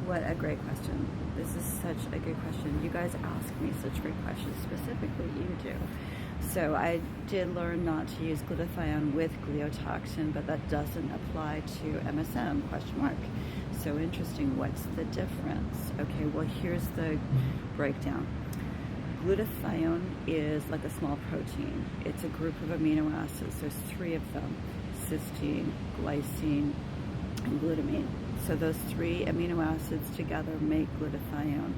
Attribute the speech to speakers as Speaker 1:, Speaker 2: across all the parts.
Speaker 1: What a great question. This is such a good question. You guys ask me such great questions, specifically you do. So I did learn not to use glutathione with gliotoxin, but that doesn't apply to MSM, question mark. So interesting, what's the difference? Okay, well here's the breakdown. Glutathione is like a small protein. It's a group of amino acids. There's 3 of them: cysteine, glycine, and glutamine. So those 3 amino acids together make glutathione,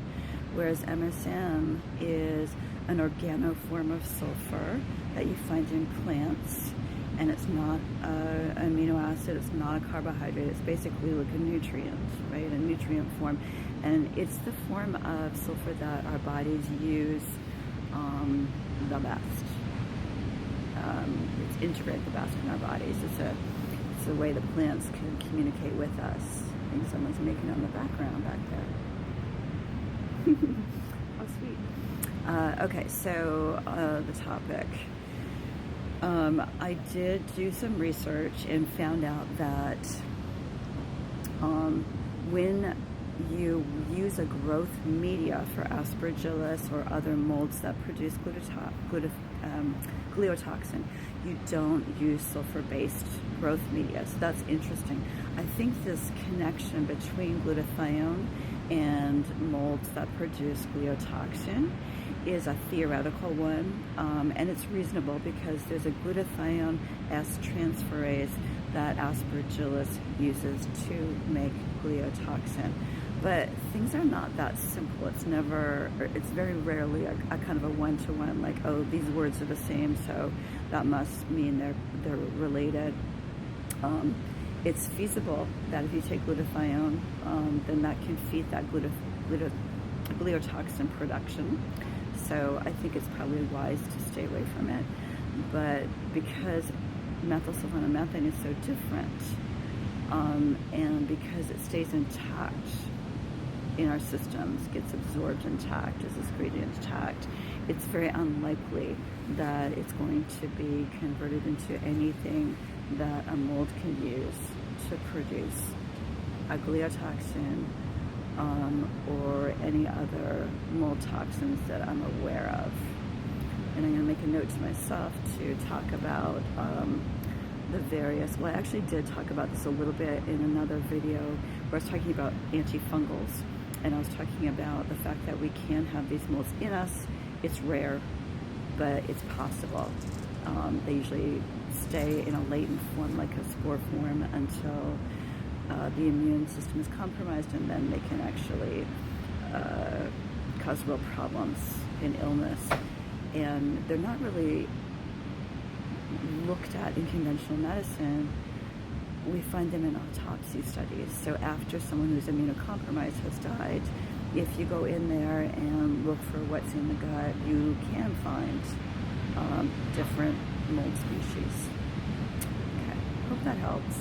Speaker 1: whereas MSM is an organoform of sulfur that you find in plants, and it's not an amino acid, it's not a carbohydrate, it's basically like a nutrient, right? A nutrient form, and it's the form of sulfur that our bodies use the best. It's integrated the best in our bodies. It's a way the plants can communicate with us. I think someone's making on the background back there. How sweet. Okay, so the topic. I did do some research and found out that when you use a growth media for Aspergillus or other molds that produce gliotoxin, you don't use sulfur-based growth media. So that's interesting. I think this connection between glutathione and molds that produce gliotoxin is a theoretical one, and it's reasonable because there's a glutathione S transferase that Aspergillus uses to make gliotoxin. But things are not that simple. It's very rarely a kind of a one-to-one, like, oh, these words are the same, so that must mean they're related. It's feasible that if you take glutathione, then that can feed that gliotoxin production. So I think it's probably wise to stay away from it. But because methylsulfonamentane is so different, and because it stays intact in our systems, gets absorbed intact, is excreted intact, it's very unlikely that it's going to be converted into anything that a mold can use to produce a gliotoxin or any other mold toxins that I'm aware of. And I'm going to make a note to myself to talk about the various, well, I actually did talk about this a little bit in another video where I was talking about antifungals, and I was talking about the fact that we can have these molds in us. It's rare, but it's possible. They usually stay in a latent form, like a spore form, until the immune system is compromised, and then they can actually cause real problems in illness. And they're not really looked at in conventional medicine. We find them in autopsy studies. So after someone who's immunocompromised has died, if you go in there and look for what's in the gut, you can find different mold species. Okay, hope that helps.